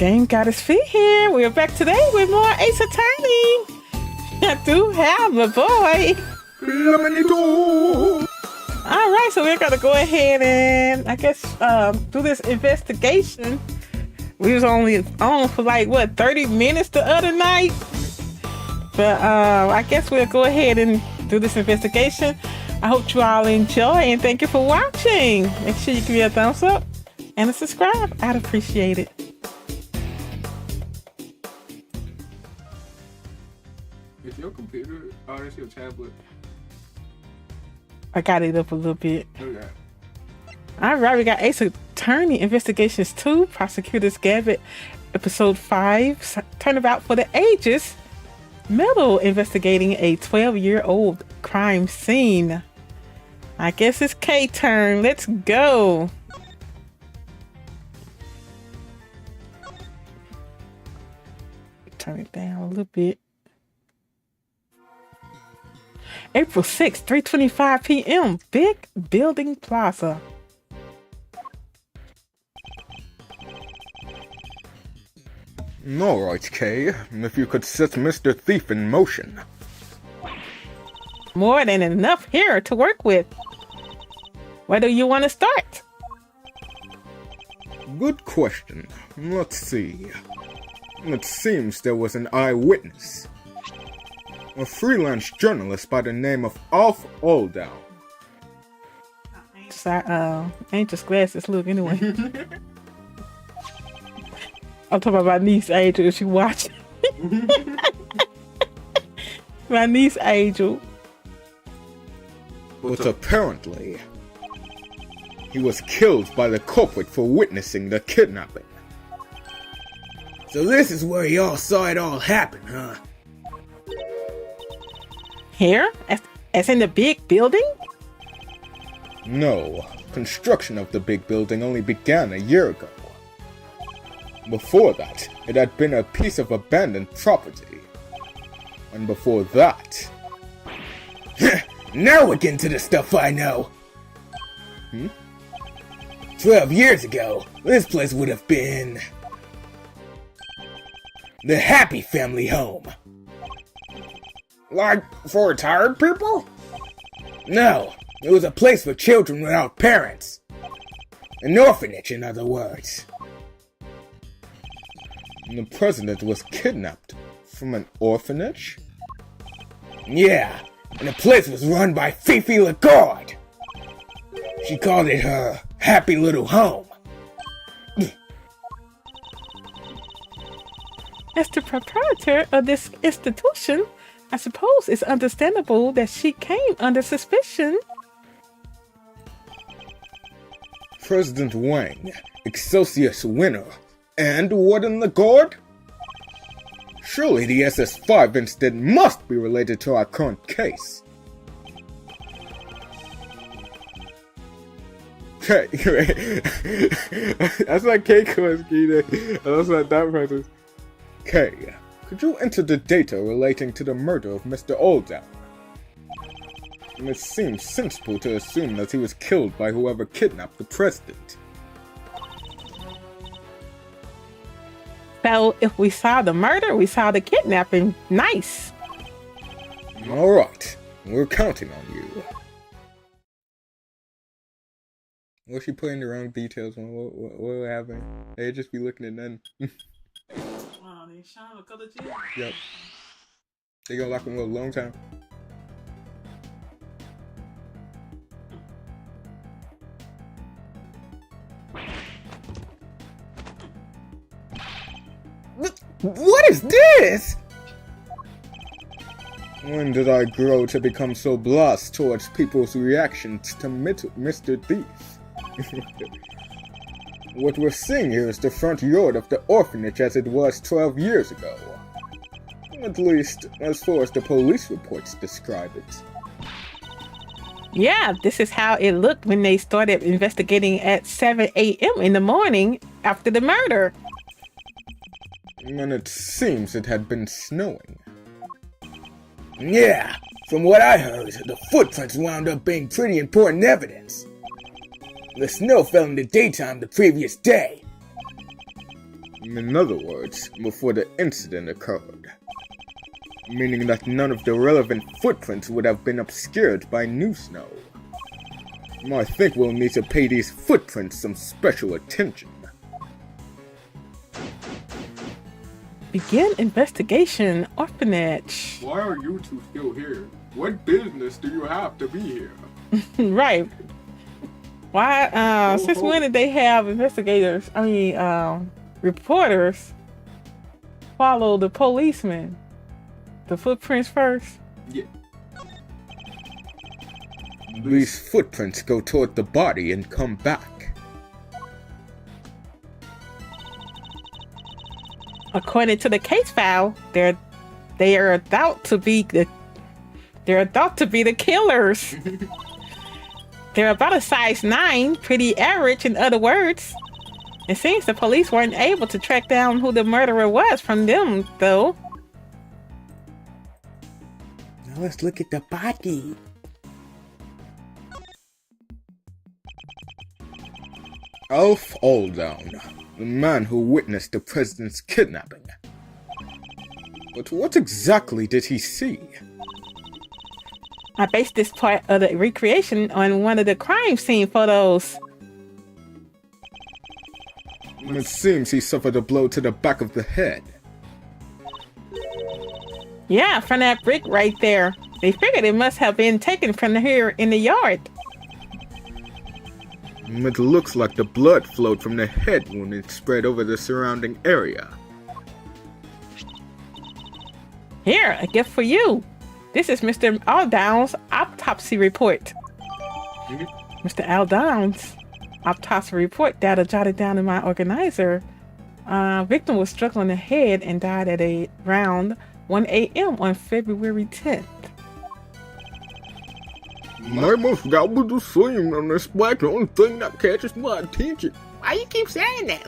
GameGoddessFee here. We're back today with more Ace Attorney. I do have my boy. Alright, so we're gonna go ahead and I guess do this investigation. We was only on for like what 30 minutes the other night. But I guess we'll go ahead and do this investigation. I hope you all enjoy and thank you for watching. Make sure you give me a thumbs up and a subscribe. I'd appreciate it. Is your computer or is your tablet? I got it up a little bit. Okay. Alright, we got Ace Attorney Investigations 2, Prosecutor's Gambit, Episode 5, Turnabout for the Ages, Metal investigating a 12-year-old crime scene. I guess it's K turn. Let's go. Turn it down a little bit. April 6th, 3:25 p.m. Big Building Plaza. Alright, Kay. If you could set Mr. Thief in motion. More than enough here to work with. Where do you want to start? Good question. Let's see. It seems there was an eyewitness. A freelance journalist by the name of Alf Aldown. Ain't just glasses look anyway. I'm talking about my niece Angel if she watching. My niece Angel. But apparently, he was killed by the culprit for witnessing the kidnapping. So this is where y'all saw it all happen, huh? Here? As in the big building? No, construction of the big building only began a year ago. Before that, it had been a piece of abandoned property. And before that... Now we're getting to the stuff I know! 12 years ago, this place would have been... the Happy Family Home. Like, for retired people? No, it was a place for children without parents. An orphanage, in other words. The president was kidnapped from an orphanage? Yeah, and the place was run by Fifi Lagarde. She called it her happy little home. As the proprietor of this institution, I suppose it's understandable that she came under suspicion. President Wang, Excelsius winner, and Warden Lagarde? Surely the SS5 incident must be related to our current case. Okay, that's like Keiko and Schene. That's not that person. Okay, could you enter the data relating to the murder of Mr. Aldown? It seems sensible to assume that he was killed by whoever kidnapped the president. So if we saw the murder, we saw the kidnapping. Nice. Alright, we're counting on you. Was she putting the wrong details on what happened? They'd just be looking at nothing. Wow, they shine a color G. Yep. They gonna lock him a long time. What is this? When did I grow to become so blessed towards people's reactions to Mr. Thief? What we're seeing here is the front yard of the orphanage as it was 12 years ago. At least, as far as the police reports describe it. Yeah, this is how it looked when they started investigating at 7 a.m. in the morning after the murder. And it seems it had been snowing. Yeah, from what I heard, the footprints wound up being pretty important evidence. The snow fell in the daytime the previous day. In other words, before the incident occurred. Meaning that none of the relevant footprints would have been obscured by new snow. I think we'll need to pay these footprints some special attention. Begin investigation, orphanage. Why are you two still here? What business do you have to be here? Right. Why, since ho. when did they have reporters follow the policemen? The footprints first? Yeah. These footprints go toward the body and come back. According to the case file, they are thought to be the killers. They're about a size 9, pretty average in other words. It seems the police weren't able to track down who the murderer was from them, though. Now let's look at the body. Alf Alldown, the man who witnessed the president's kidnapping. But what exactly did he see? I based this part of the recreation on one of the crime scene photos. It seems he suffered a blow to the back of the head. Yeah, from that brick right there. They figured it must have been taken from here in the yard. It looks like the blood flowed from the head wound and spread over the surrounding area. Here, a gift for you. This is Mr. Aldown's autopsy report. Mr. Aldown's autopsy report data jotted down in my organizer. Victim was struck on the head and died at around 1 a.m. on February 10th. My must that was the same, and that's like the only thing that catches my attention. Why you keep saying that?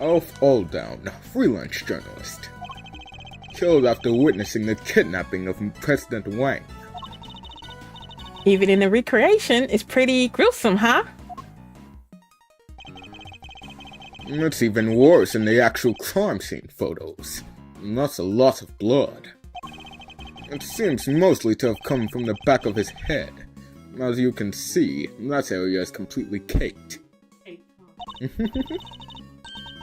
Alf Alldown, freelance journalist. Killed after witnessing the kidnapping of President Wang. Even in the recreation, it's pretty gruesome, huh? It's even worse in the actual crime scene photos. That's a lot of blood. It seems mostly to have come from the back of his head. As you can see, that area is completely caked.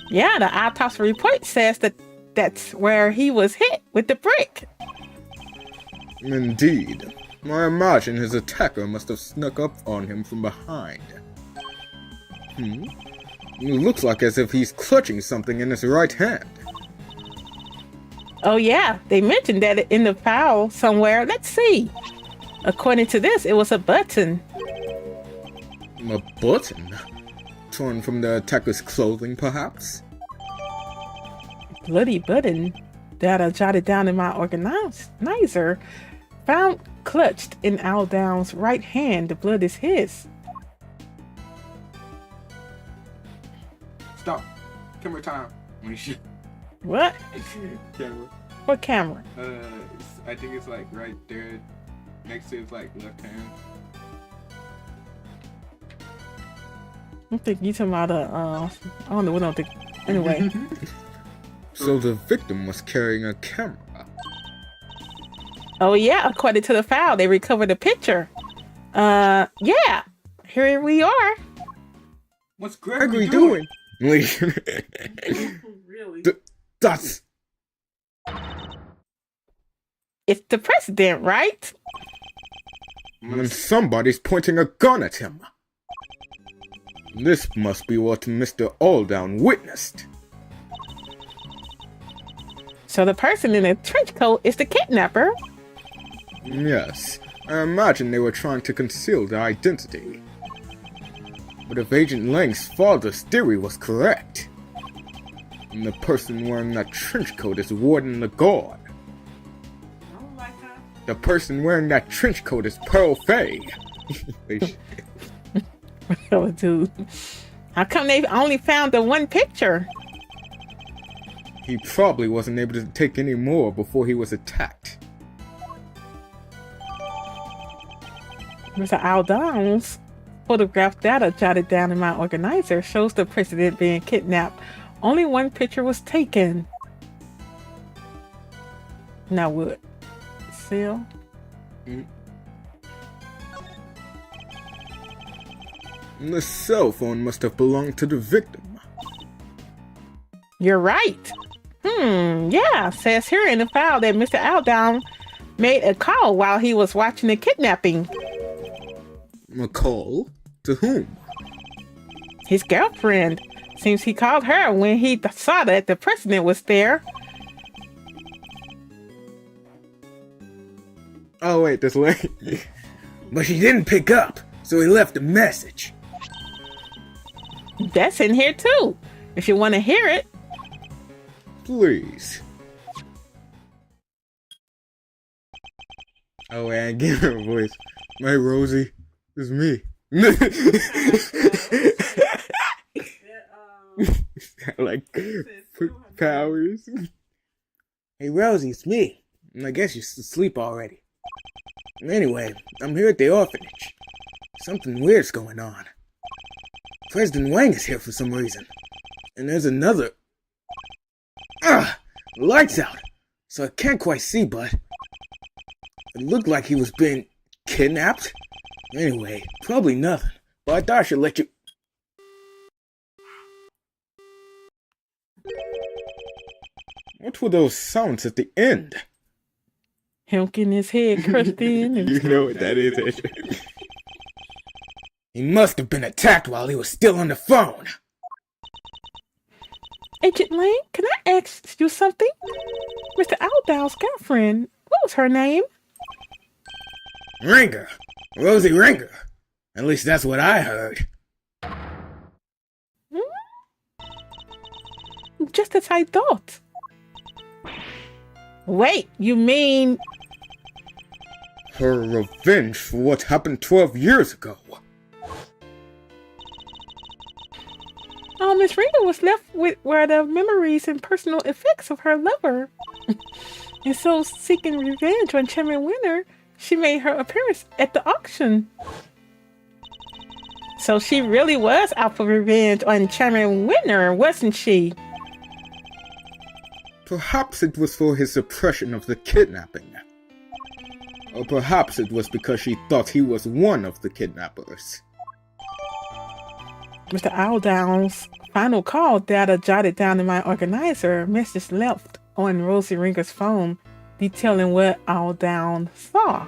Yeah, the autopsy report says that's where he was hit with the brick. Indeed. I imagine his attacker must have snuck up on him from behind. It looks like as if he's clutching something in his right hand. Oh yeah, they mentioned that in the file somewhere. Let's see. According to this, it was a button. A button? Torn from the attacker's clothing, perhaps? Bloody button that I jotted down in my organizer. Found clutched in Aldown's right hand. The blood is his. Stop. Camera time. What? Camera. What camera? I think it's like right there, next to his like left hand. I think you talking about I don't know what I'm thinking. Anyway. So the victim was carrying a camera. Oh yeah, according to the file, they recovered a picture. Yeah. Here we are. What's Gregory doing? Really? That's... It's the president, right? And somebody's pointing a gun at him. This must be what Mr. Alldown witnessed. So the person in the trench coat is the kidnapper. Yes, I imagine they were trying to conceal their identity. But if Agent Lang's father's theory was correct, and the person wearing that trench coat is Warden Lagarde. The person wearing that trench coat is Pearl Fay. Oh, dude. How come they only found the one picture? He probably wasn't able to take any more before he was attacked. Mr. Aldown's photograph data jotted down in my organizer shows the president being kidnapped. Only one picture was taken. Now what? Seal? The cell phone must have belonged to the victim. You're right. Yeah, says here in the file that Mr. Aldown made a call while he was watching the kidnapping. A call? To whom? His girlfriend. Seems he called her when he saw that the president was there. Oh wait, this way. But she didn't pick up, so he left a message. That's in here too, if you want to hear it. Please. Oh wait, I gave her a voice. My Rosie, it's me. Like powers. Hey Rosie, it's me. I guess you're asleep already. Anyway, I'm here at the orphanage. Something weird's going on. President Wang is here for some reason. And there's another... Lights out! So I can't quite see, but... It looked like he was being kidnapped? Anyway, probably nothing. But I thought I should let you... What were those sounds at the end? Him getting his head crushed in. You know what that is, Ashley. He must have been attacked while he was still on the phone. Agent Lane, can I ask you something? Mr. Aldown's girlfriend, what was her name? Ringer. Rosie Ringer. At least that's what I heard. Just as I thought. Wait, you mean... Her revenge for what happened 12 years ago. Oh, Miss Ringer was left with were the memories and personal effects of her lover. And so, seeking revenge on Chairman Winner, she made her appearance at the auction. So she really was out for revenge on Chairman Winner, wasn't she? Perhaps it was for his suppression of the kidnapping. Or perhaps it was because she thought he was one of the kidnappers. Mr. Aldown's final call data jotted down in my organizer, message left on Rosie Ringer's phone detailing what Aldown saw.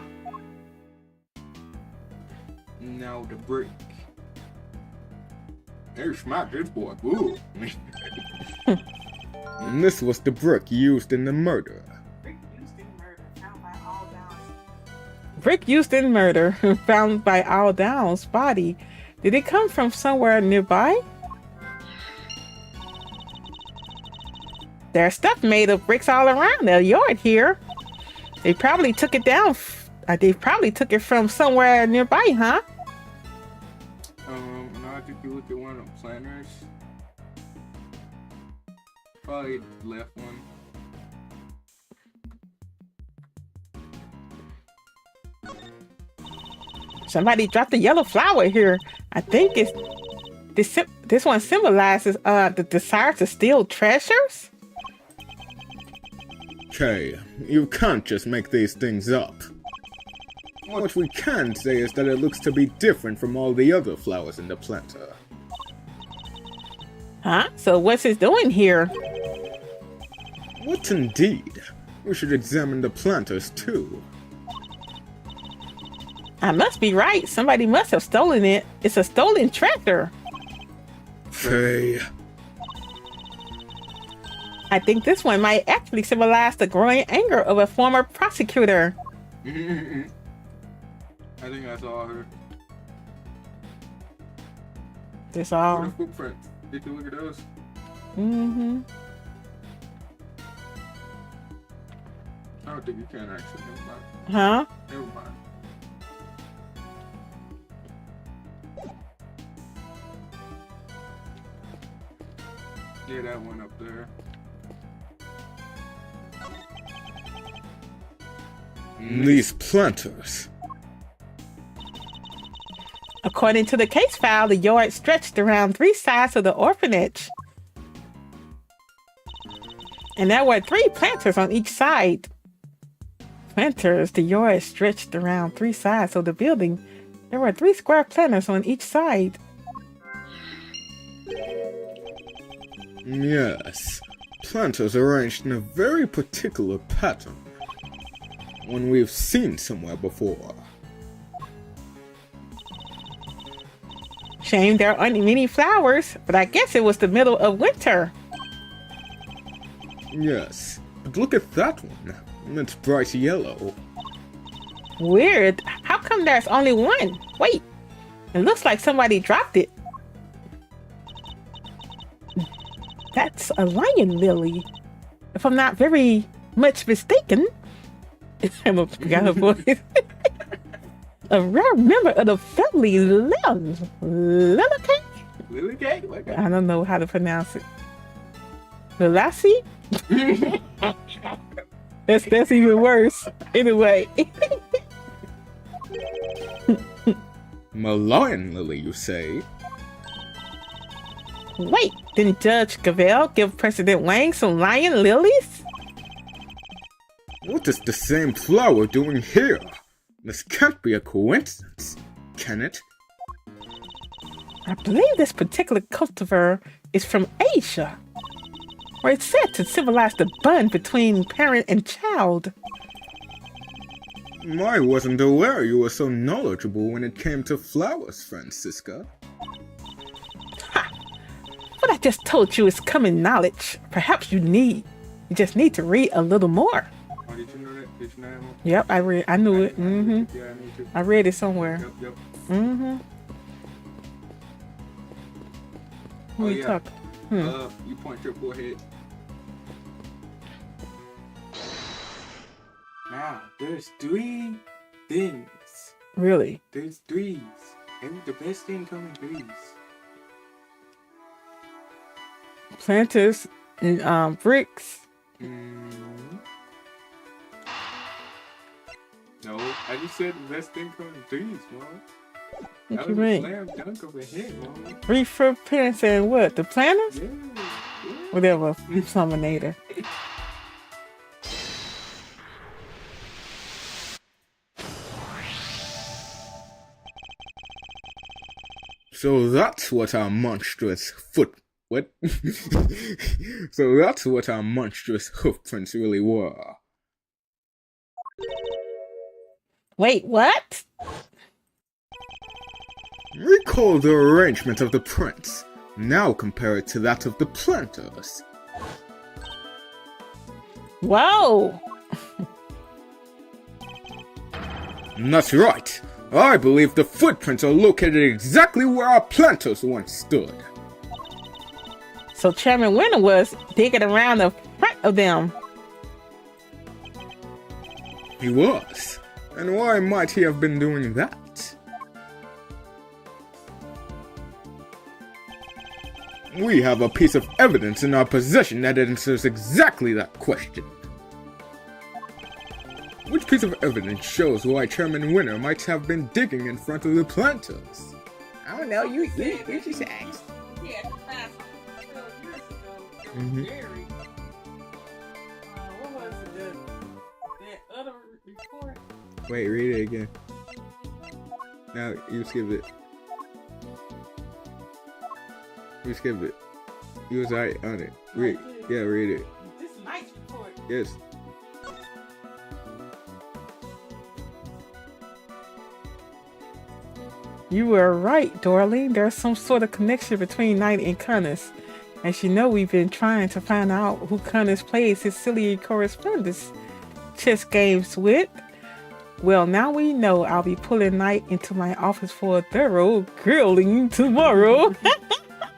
Now the brick. They smacked this boy good. And this was the brick used in the murder. Brick used in murder found by Aldown's body. Did it come from somewhere nearby? There's stuff made of bricks all around the yard here. They probably took it down. They probably took it from somewhere nearby, huh? No, I think you look at one of them planners. Probably left one. Somebody dropped a yellow flower here. I think it's this one symbolizes the desire to steal treasures. Okay, you can't just make these things up. What we can say is that it looks to be different from all the other flowers in the planter. Huh? So what's it doing here? What indeed? We should examine the planters too. I must be right. Somebody must have stolen it. It's a stolen tractor. Faye. I think this one might actually symbolize the growing anger of a former prosecutor. I think I saw her. This What all. are the footprints? Did you look at those? Mm-hmm. I don't think you can actually. Never mind. Huh? Never mind. Yeah, that one up there. These planters. According to the case file, the yard stretched around 3 sides of the orphanage. And there were 3 planters on each side. Planters, the yard stretched around 3 sides of the building. There were 3 square planters on each side. Yes, planters arranged in a very particular pattern. One we've seen somewhere before. Shame there aren't many flowers, but I guess it was the middle of winter. Yes, but look at that one. It's bright yellow. Weird. How come there's only one? Wait, it looks like somebody dropped it. That's a lion lily. If I'm not very much mistaken. I forgot her voice. A rare member of the family Lillicate? Lillicate? I don't know how to pronounce it. Lilaci? That's even worse. Anyway. Lion lily, you say? Wait, didn't Judge Cavell give President Wang some lion lilies? What is the same flower doing here? This can't be a coincidence, can it? I believe this particular cultivar is from Asia, where it's said to symbolize the bond between parent and child. I wasn't aware you were so knowledgeable when it came to flowers, Francisca. Ha! What I just told you is common knowledge. Perhaps you just need to read a little more. Oh, did you know that? Did you know that one? Yep, I knew it. Mm-hmm. Yeah, I knew too. I read it somewhere. Yep. Mm-hmm. Who Oh, you yeah. talking? You point your forehead. Now, there's 3 things. Really? There's 3s. And the best thing come in 3s. Planters and bricks. No, I just said the best thing come in 3s, man. What That you was a mean? slam dunk over here, man. 3 for plants and what? The planters? Yeah. Whatever. Suminator. So that's what our monstrous What? So that's what our monstrous hoofprints really were. Wait, what? Recall the arrangement of the prints. Now compare it to that of the planters. Whoa! That's right. I believe the footprints are located exactly where our planters once stood. So Chairman Winter was digging around the front of them. He was. And why might he have been doing that? We have a piece of evidence in our possession that answers exactly that question. Which piece of evidence shows why Chairman Winter might have been digging in front of the planters? I don't know, you just asked. Yeah, the past 12 years ago, Mhm. Jerry. What was it? That other report? Wait, read it again. Now, you skip it. You skip it. You was right on it. Read. Yeah, read it. This night's report. Yes. You were right, Dorleen. There's some sort of connection between Knight and Cunnis. As you know, we've been trying to find out who Cunnis plays his silly correspondence chess games with. Well, now we know. I'll be pulling Knight into my office for a thorough grilling tomorrow.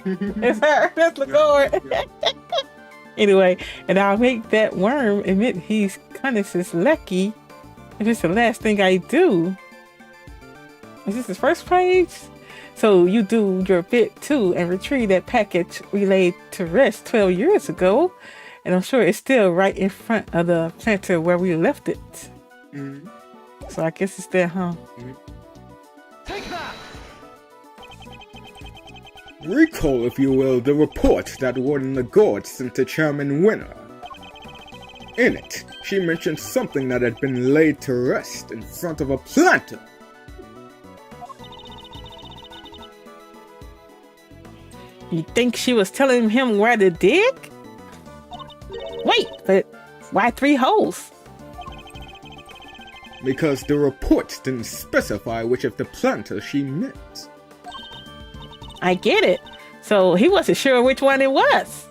It's her. That's the guard. Anyway, and I'll make that worm admit he's Cunnis's lucky if it's the last thing I do. Is this his first page? So you do your bit too and retrieve that package relayed to rest 12 years ago. And I'm sure it's still right in front of the planter where we left it. Mm-hmm. So I guess it's there, huh? Mm-hmm. Take that! Recall, if you will, the report that Warden Legord sent to Chairman Winner. In it, she mentioned something that had been laid to rest in front of a planter. You think she was telling him where to dig? Wait, but why 3 holes? Because the report didn't specify which of the planters she meant. I get it. So he wasn't sure which one it was.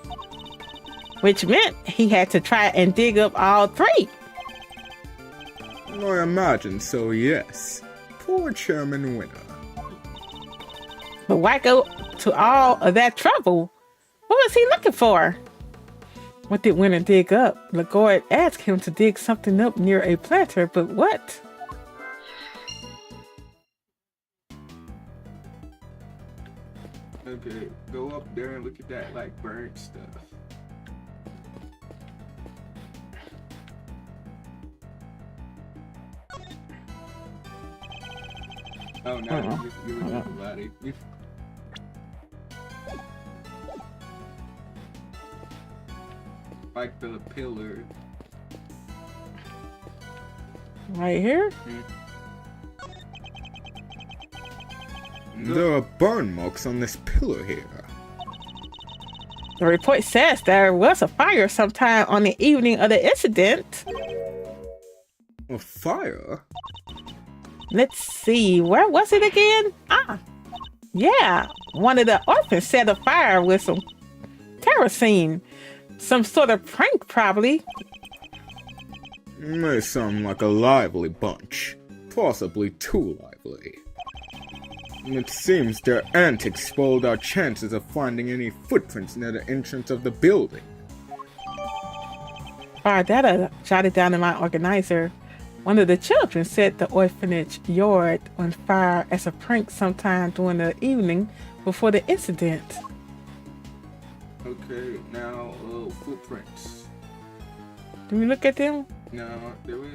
Which meant he had to try and dig up all 3. I imagine so, yes. Poor Chairman Winner. But why go to all of that trouble? What was he looking for? What did Winter dig up? Legord asked him to dig something up near a planter, but what? Okay, go up there and look at that, like, burnt stuff. Oh no, you look at the body. Like the pillar. Right here? There are burn marks on this pillar here. The report says there was a fire sometime on the evening of the incident. A fire? Let's see, where was it again? Yeah, one of the orphans set a fire with some kerosene. Some sort of prank, probably. They sound like a lively bunch. Possibly too lively. It seems their antics spoiled our chances of finding any footprints near the entrance of the building. Alright, that I jotted down in my organizer. One of the children set the orphanage yard on fire as a prank sometime during the evening before the incident. Okay, now footprints. Do we look at them? No, do we?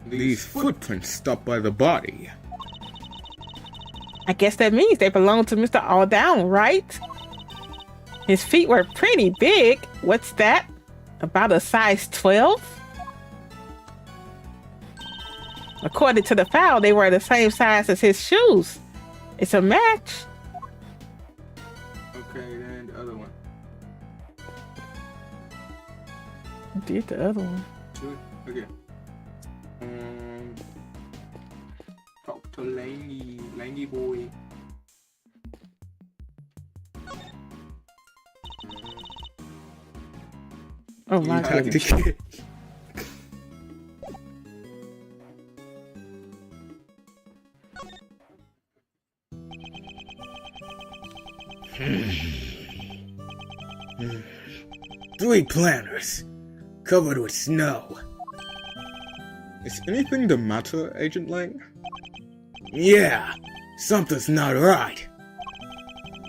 These footprints stop by the body. I guess that means they belong to Mr. All Down, right? His feet were pretty big. What's that? About a size 12? According to the file, they were the same size as his shoes. It's a match. Okay, then the other one. Did the other one? Okay. Talk to Langy boy. Oh my Yeah. goodness. Three planters, covered with snow. Is anything the matter, Agent Lang? Yeah, something's not right.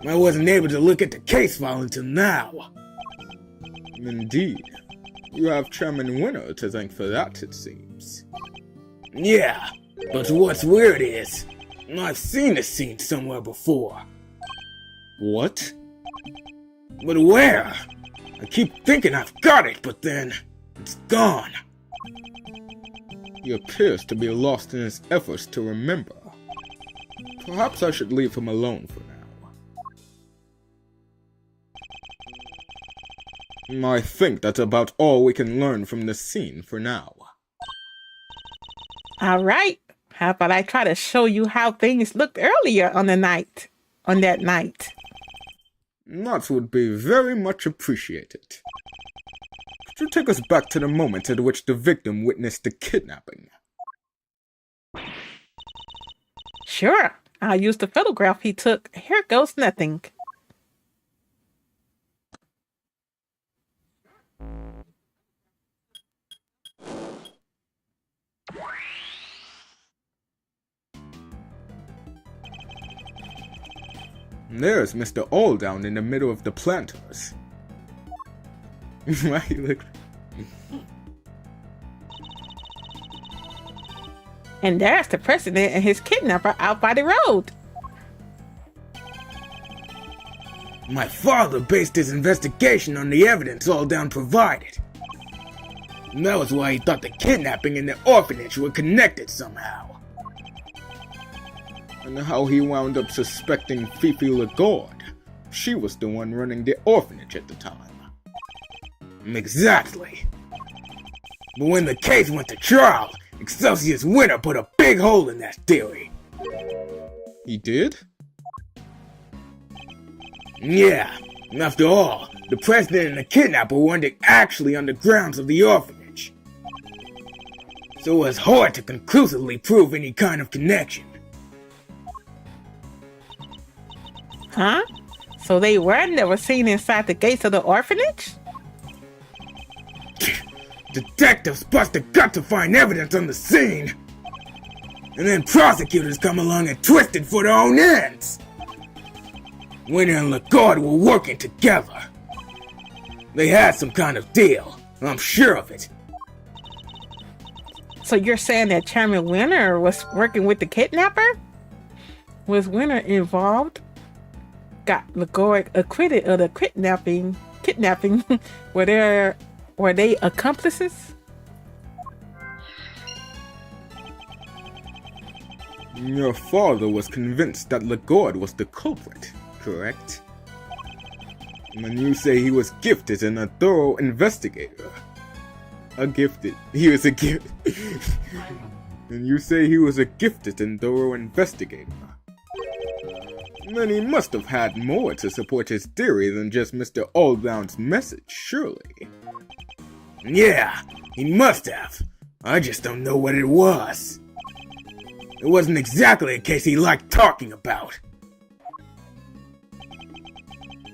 I wasn't able to look at the case file until now. Indeed. You have Chairman Winner to thank for that, it seems. Yeah, but what's weird is, I've seen this scene somewhere before. What? But where? I keep thinking I've got it, but then it's gone. He appears to be lost in his efforts to remember. Perhaps I should leave him alone for now. I think that's about all we can learn from this scene for now. All right. How about I try to show you how things looked earlier on that night? That would be very much appreciated. Could you take us back to the moment at which the victim witnessed the kidnapping? Sure. I'll use the photograph he took. Here goes nothing. There's Mr. Alldown in the middle of the planters. Why you look... And there's the president and his kidnapper out by the road. My father based his investigation on the evidence Alldown provided. And that was why he thought the kidnapping and the orphanage were connected somehow. And how he wound up suspecting Fifi Lagarde. She was the one running the orphanage at the time. Exactly. But when the case went to trial, Excelsior's Winner put a big hole in that theory. He did? Yeah. After all, the president and the kidnapper weren't actually on the grounds of the orphanage. So it was hard to conclusively prove any kind of connection. Huh? So they were never seen inside the gates of the orphanage? Detectives bust a gut to find evidence on the scene. And then prosecutors come along and twist it for their own ends. Winner and Lagarde were working together. They had some kind of deal. I'm sure of it. So you're saying that Chairman Winner was working with the kidnapper? Was Winner involved? Got Lagarde acquitted of the kidnapping? Were they accomplices? Your father was convinced that Lagarde was the culprit, correct? When you say he was gifted and a thorough investigator. He was a gift. And you say he was a gifted and thorough investigator. Then he must have had more to support his theory than just Mr. Alldown's message, surely. Yeah, he must have. I just don't know what it was. It wasn't exactly a case he liked talking about.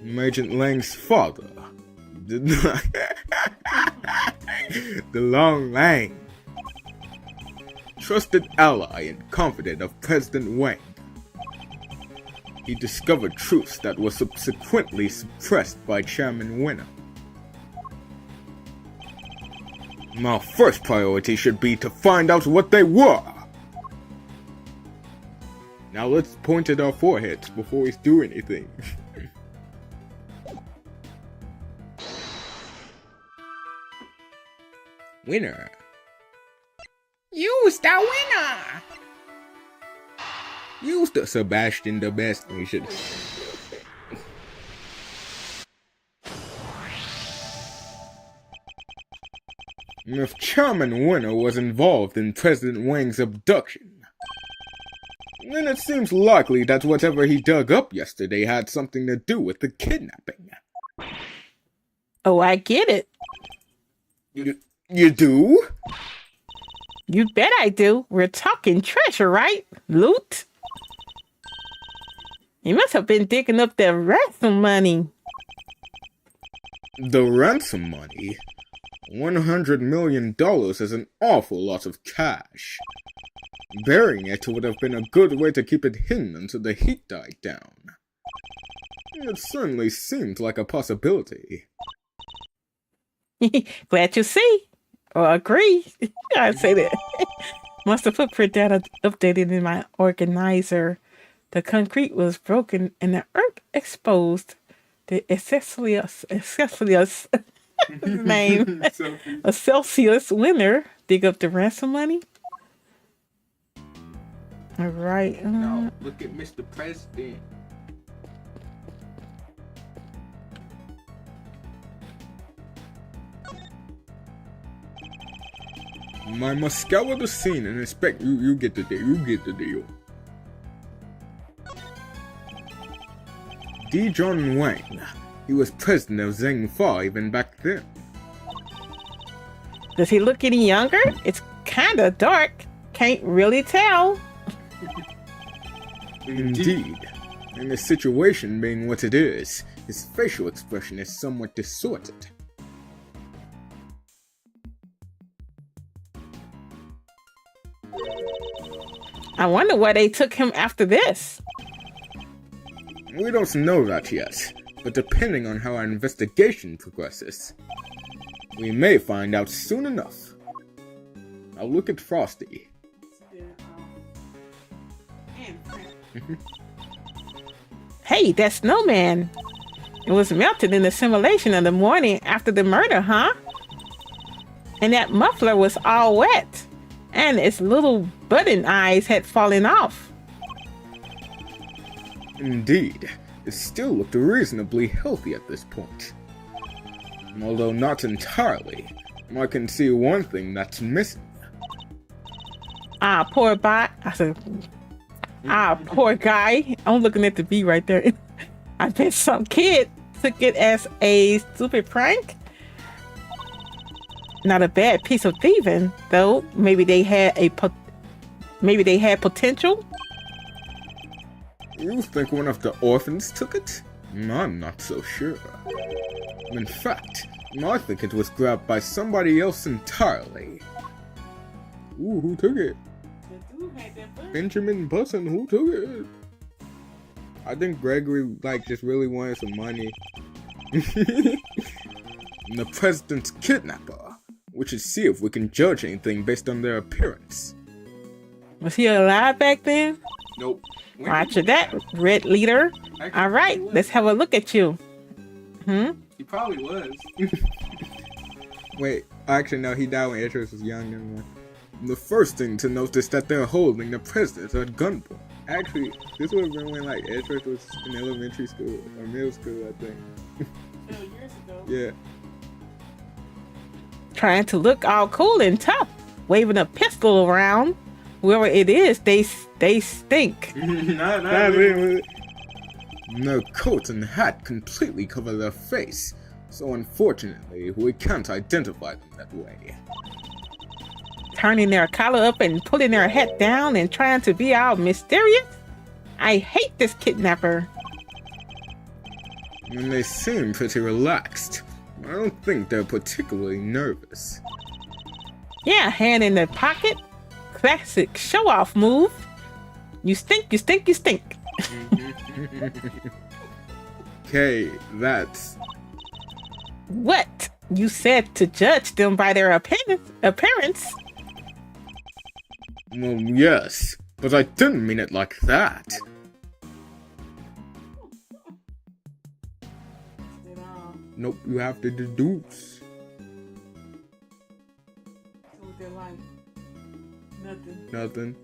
Agent Lang's father. The Long Lang. Trusted ally and confidant of President Wang. He discovered truths that were subsequently suppressed by Chairman Winner. Our first priority should be to find out what they were. Now let's point at our foreheads before we do anything. Winner. Use the winner! Use the Sebastian the best. We should. If Chairman Winner was involved in President Wang's abduction, then it seems likely that whatever he dug up yesterday had something to do with the kidnapping. Oh, I get it. You do? You bet I do. We're talking treasure, right? Loot? You must have been digging up the ransom money. The ransom money? $100 million is an awful lot of cash. Burying it would have been a good way to keep it hidden until the heat died down. It certainly seemed like a possibility. Glad you see. Or agree. I'd say that. Once the footprint data updated in my organizer, the concrete was broken and the earth exposed. The Excelsius name, a Celsius Winner, dig up the ransom money. All right. Now look at Mr. President. I must scour the scene and inspect. You get the deal. You get the deal. D. John Wang. He was president of Zheng Fa even back then. Does he look any younger? It's kinda dark. Can't really tell. Indeed. And the situation being what it is, his facial expression is somewhat distorted. I wonder why they took him after this. We don't know that yet, but depending on how our investigation progresses, we may find out soon enough. Now look at Frosty. Hey, that snowman. It was melted in the simulation of the morning after the murder, huh? And that muffler was all wet. And its little button eyes had fallen off. Indeed, it still looked reasonably healthy at this point. Although not entirely, I can see one thing that's missing. Poor guy. Poor guy. I'm looking at the B right there. I bet some kid took it as a stupid prank. Not a bad piece of thieving, though. Maybe they had potential. You think one of the orphans took it? I'm not so sure. In fact, I think it was grabbed by somebody else entirely. Ooh, who took it? Benjamin Bussin, who took it? I think Gregory, just really wanted some money. The president's kidnapper. We should see if we can judge anything based on their appearance. Was he alive back then? Nope. Roger that, Red Leader. All right, let's have a look at you. He probably was. Wait, actually no, he died when Edris was young. Never mind. The first thing to note is that they're holding the president at gunpoint. Actually, this would have been when Edris was in elementary school or middle school, I think. Years ago. Yeah. Trying to look all cool and tough, waving a pistol around. Whoever it is, they stink. Their coat and hat completely cover their face, so unfortunately, we can't identify them that way. Turning their collar up and pulling their hat down and trying to be all mysterious. I hate this kidnapper. And they seem pretty relaxed. I don't think they're particularly nervous. Yeah, hand in their pocket. Classic show-off move. You stink, you stink, you stink. Okay, that's... What? You said to judge them by their appearance. Well, yes, but I didn't mean it like that. Nope, you have to deduce. Nothing.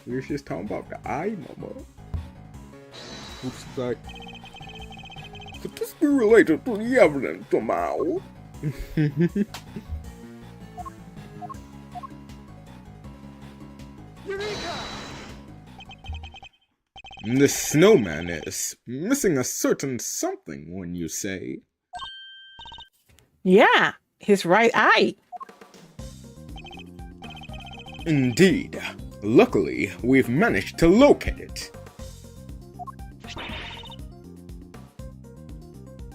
We were just talking about the eye, mama. Oops, sorry. Could this be related to the evidence somehow? The snowman is missing a certain something, when you say. Yeah, his right eye. Indeed. Luckily, we've managed to locate it.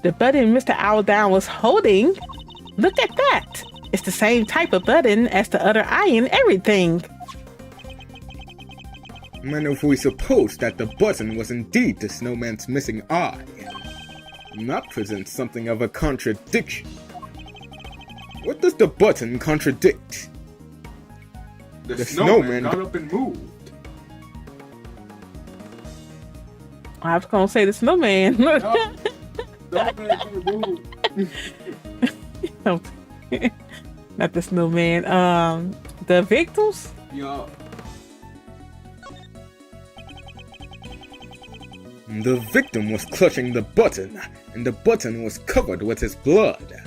The button Mr. Owldown was holding. Look at that. It's the same type of button as the other eye and everything. And if we suppose that the button was indeed the snowman's missing eye, that presents something of a contradiction. What does the button contradict? The snowman got up and moved. I was gonna say the snowman. Not the snowman. The victims? Yeah. The victim was clutching the button, and the button was covered with his blood.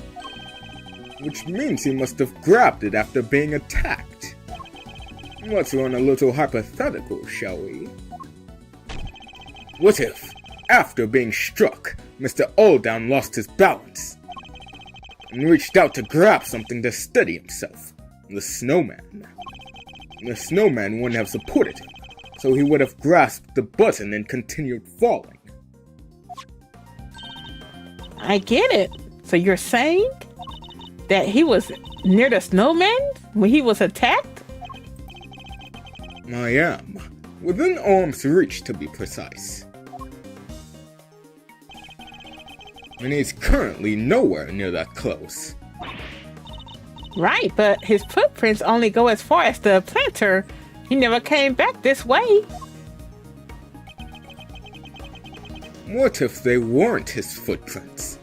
Which means he must have grabbed it after being attacked. Let's run a little hypothetical, shall we? What if, after being struck, Mr. Alldown lost his balance and reached out to grab something to steady himself? The snowman. The snowman wouldn't have supported him, so he would have grasped the button and continued falling. I get it. So you're saying that he was near the snowman when he was attacked? I am. Within arm's reach, to be precise. And he's currently nowhere near that close. Right, but his footprints only go as far as the planter. He never came back this way. What if they weren't his footprints?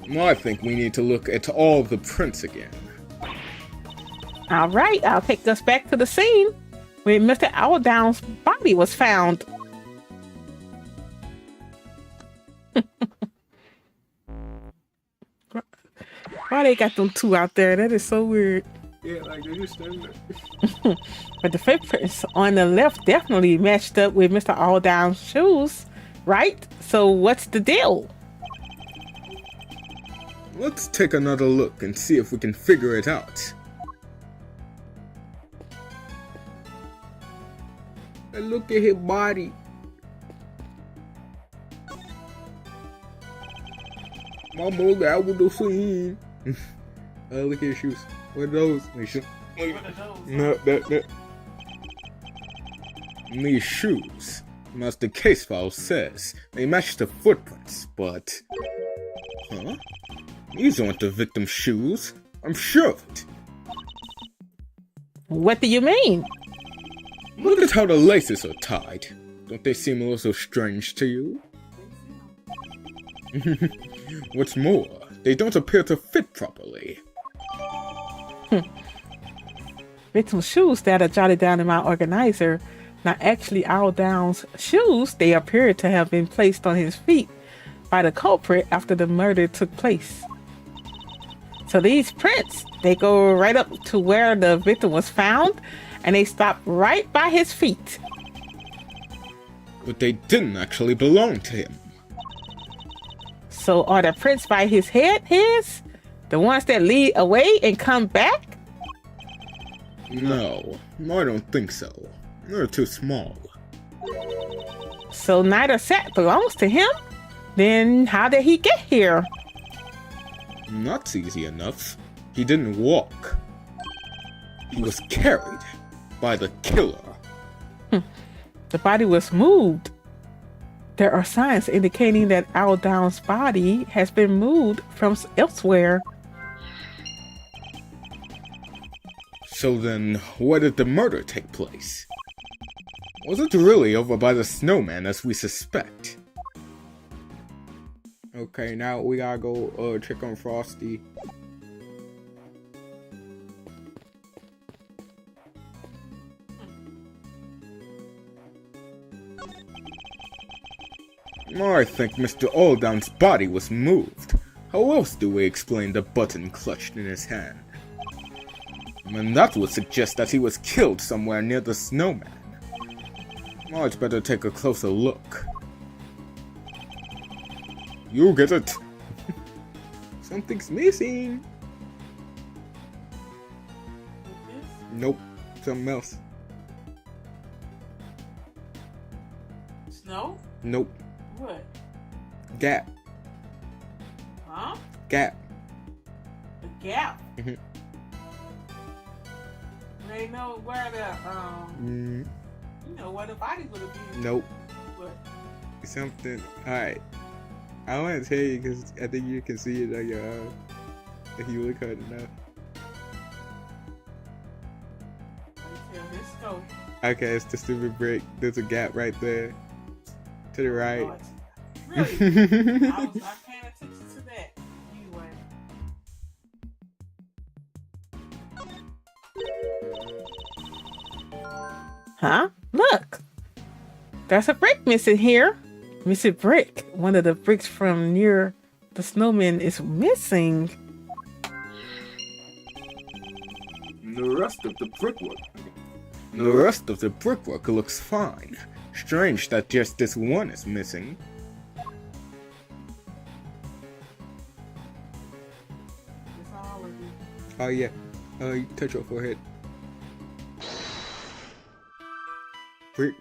I think we need to look at all the prints again. All right, I'll take us back to the scene where Mr. Owldown's body was found. Why they got them two out there? That is so weird. Yeah, like they're just standing there. But the footprints on the left definitely matched up with Mr. Owldown's shoes, right? So what's the deal? Let's take another look and see if we can figure it out. And look at his body. My mom got with the scene. Look at his shoes. What are those? No, that. These shoes, as the case file says, they match the footprints, but... Huh? These aren't the victim's shoes. I'm sure of it. What do you mean? Look at how the laces are tied. Don't they seem a little strange to you? What's more, they don't appear to fit properly. Victim's shoes that are jotted down in my organizer, not actually Owldown's shoes. They appear to have been placed on his feet by the culprit after the murder took place. So these prints, they go right up to where the victim was found, and they stop right by his feet. But they didn't actually belong to him. So are the prints by his head his? The ones that lead away and come back? No, I don't think so. They're too small. So neither set belongs to him? Then how did he get here? That's easy enough. He didn't walk. He was carried by the killer. The body was moved. There are signs indicating that Owldown's body has been moved from elsewhere. So then, where did the murder take place? Was it really over by the snowman as we suspect? Okay, now we gotta go check on Frosty. I think Mr. Owldown's body was moved. How else do we explain the button clutched in his hand? And that would suggest that he was killed somewhere near the snowman. I'd better take a closer look. You get it. Something's missing. Nope, something else. Snow? Nope. What? Gap. Huh? Gap. A gap? Mhm. They know where the you know where the body would have been. Nope. What? Something. Alright. I want to tell you because I think you can see it on your own. If you look hard enough. Let's go. Okay, it's the stupid brick. There's a gap right there. To the right. Really? I was not paying attention to that. Anyway. Huh? Look! There's a brick missing here. Missing brick. One of the bricks from near the snowman is missing. The rest of the brickwork. The rest of the brickwork looks fine. Strange that just this one is missing. Oh yeah. You touch your forehead. Brick.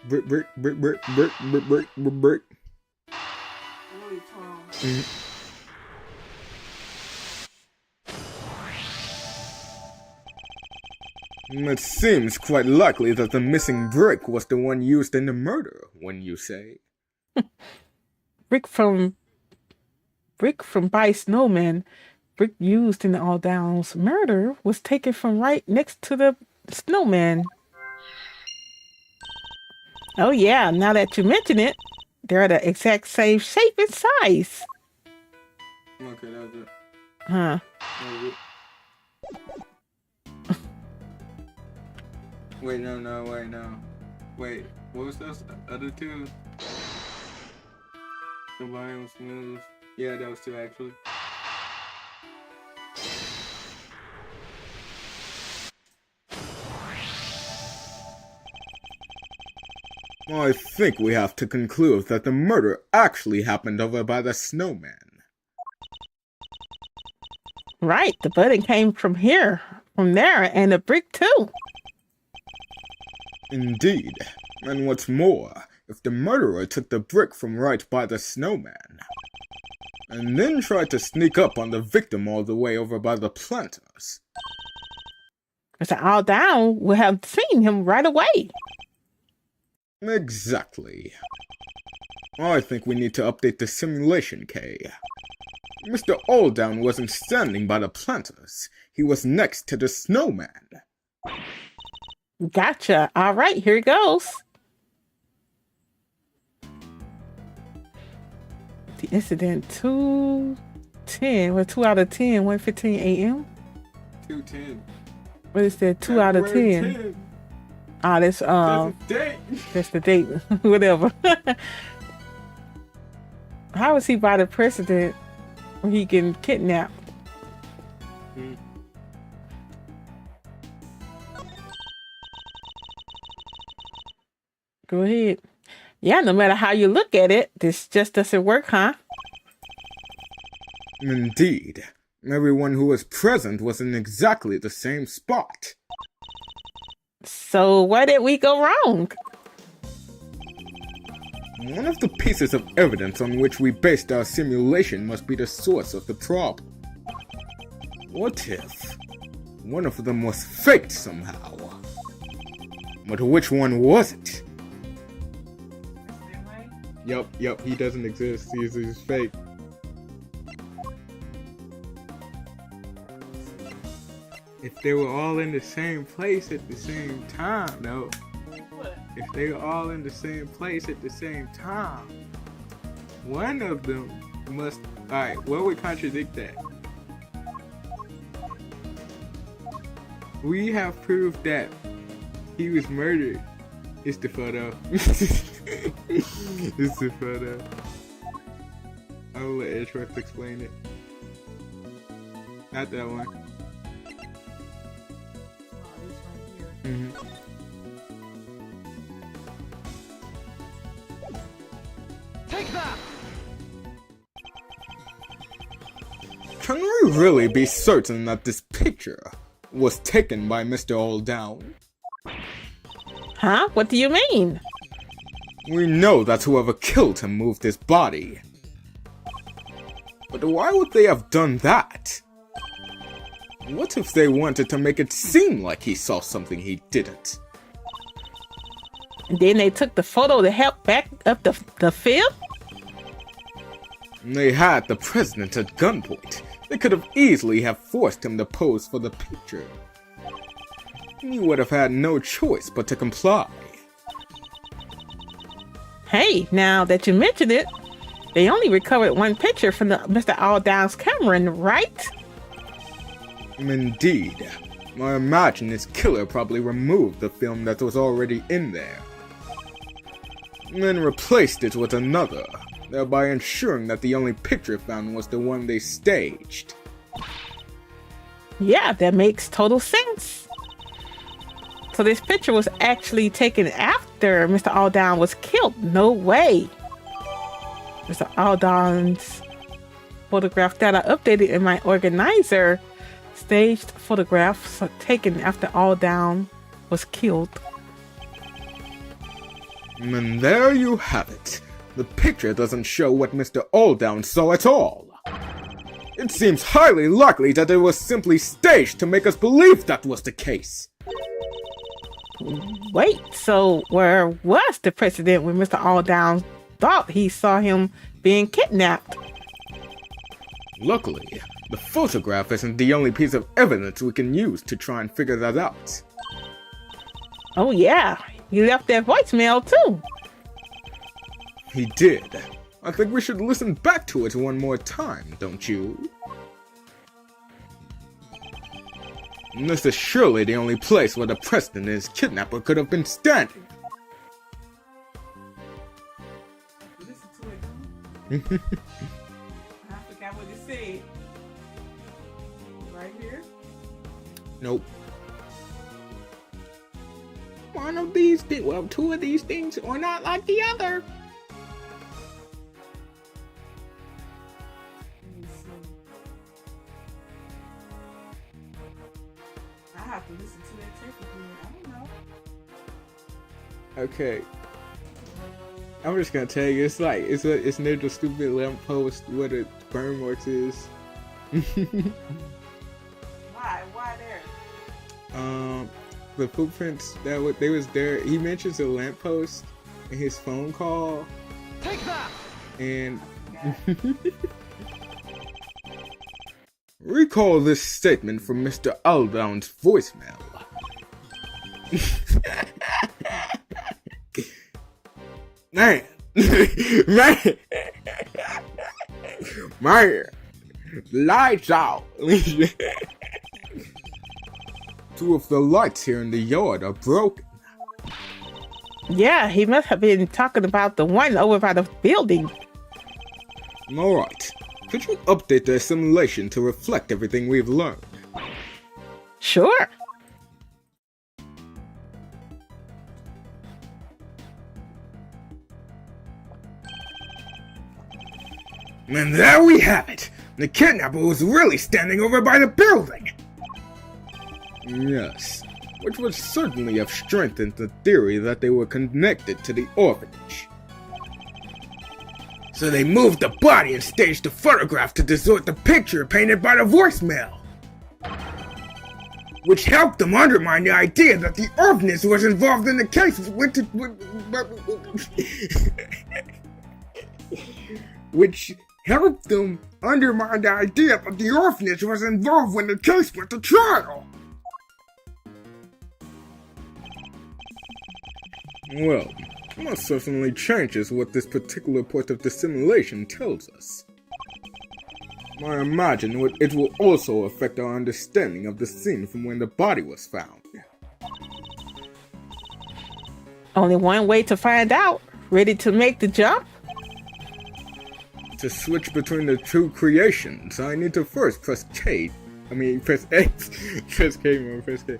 It seems quite likely that the missing brick was the one used in the murder, wouldn't you say? Brick from by snowman. brick used in the All Downs murder was taken from right next to the snowman. Oh yeah, now that you mention it, they're the exact same shape and size. Okay, that was it. Huh. That was it. Wait, no. Wait, what was those other two? The line was smooth. Yeah, that was two actually. I think we have to conclude that the murder actually happened over by the snowman. Right, the building came from here, from there, and the brick too. Indeed. And what's more, if the murderer took the brick from right by the snowman, and then tried to sneak up on the victim all the way over by the planters, Mr. All Down would have seen him right away. Exactly. I think we need to update the simulation, Kay. Mr. Alldown wasn't standing by the planters. He was next to the snowman. Gotcha. All right, here it goes. The incident 2:10. Well, 2 out of 10, 1:15 a.m. 210. What is that? 2 out of 10. Ah, that's That's a date. that's the date. Whatever. How was he by the president when he getting kidnapped? Go ahead. Yeah, no matter how you look at it, this just doesn't work, huh? Indeed. Everyone who was present was in exactly the same spot. So where did we go wrong? One of the pieces of evidence on which we based our simulation must be the source of the problem. What if one of them was faked somehow? But which one was it? Yep, he doesn't exist. He's fake. If they were all in the same place at the same time, though. If they were all in the same place at the same time, one of them must... Alright, what would contradict that? We have proof that he was murdered. It's the photo. It's the photo. I'll let Edgeworth explain it. Not that one. Take that! Can we really be certain that this picture was taken by Mr. Alldown? Huh? What do you mean? We know that whoever killed him moved his body. But why would they have done that? What if they wanted to make it seem like he saw something he didn't? And then they took the photo to help back up the film? They had the president at gunpoint. They could have easily have forced him to pose for the picture. He would have had no choice but to comply. Hey, now that you mention it, they only recovered one picture from the Mr. Alldown's camera, right? Indeed. I imagine his killer probably removed the film that was already in there, and then replaced it with another, thereby ensuring that the only picture found was the one they staged. Yeah, that makes total sense. So this picture was actually taken after Mr. Alldown was killed. No way. Mr. Alldown's photograph that I updated in my organizer. Staged photographs taken after Alldown was killed. And there you have it. The picture doesn't show what Mr. Alldown saw at all. It seems highly likely that it was simply staged to make us believe that was the case. Wait, so where was the president when Mr. Alldown thought he saw him being kidnapped? Luckily, The photograph isn't the only piece of evidence we can use to try and figure that out. Oh yeah, you left that voicemail too. He did. I think we should listen back to it one more time, don't you? And this is surely the only place where the Preston and his kidnapper could have been standing. Listen to it. I forgot what it said. Right here. Nope. One of these things, well, two of these things are not like the other. Let me see. I have to listen to that tape again. I don't know. Okay. I'm just gonna tell you, it's near the stupid lamppost where the burn marks is. Why? Why there? The footprints they was there. He mentions a lamppost in his phone call, Take that! and Recall this statement from Mr. Aldown's voicemail. Man. Man. Lights out. Two of the lights here in the yard are broken. Yeah, he must have been talking about the one over by the building. Alright. Could you update the simulation to reflect everything we've learned? Sure. And there we have it! The kidnapper was really standing over by the building! Yes. Which would certainly have strengthened the theory that they were connected to the orphanage. So they moved the body and staged the photograph to distort the picture painted by the voicemail. Which helped them undermine the idea that the orphanage was involved in the case which helped them undermine the idea that the orphanage was involved when the case went to trial. Well, that certainly changes what this particular part of the simulation tells us. I imagine it will also affect our understanding of the scene from when the body was found. Only one way to find out. Ready to make the jump? To switch between the two creations, I need to first press X. Press K, man, press K.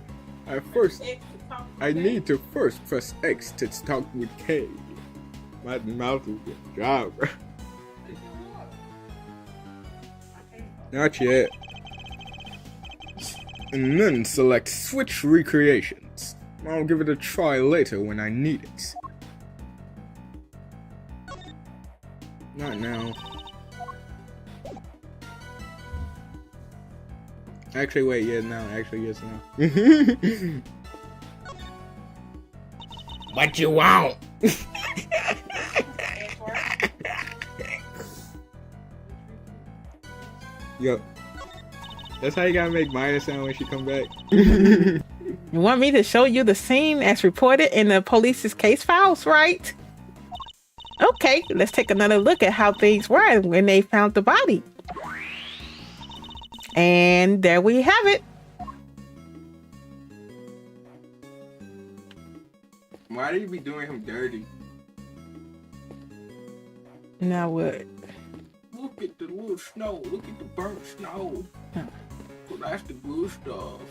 I need to first press X to talk with K. My mouth is getting dry, bro. Not yet. And then select Switch Recreations. I'll give it a try later when I need it. Not now. actually, wait, yeah, no, actually, yes, no. What you want? Yo, that's how you gotta make Maya sound when she come back. You want me to show you the scene as reported in the police's case files, right? Okay, let's take another look at how things were when they found the body. And there we have it. Why do you be doing him dirty? Now what? Look at the little snow. Look at the burnt snow. Well, that's the good stuff.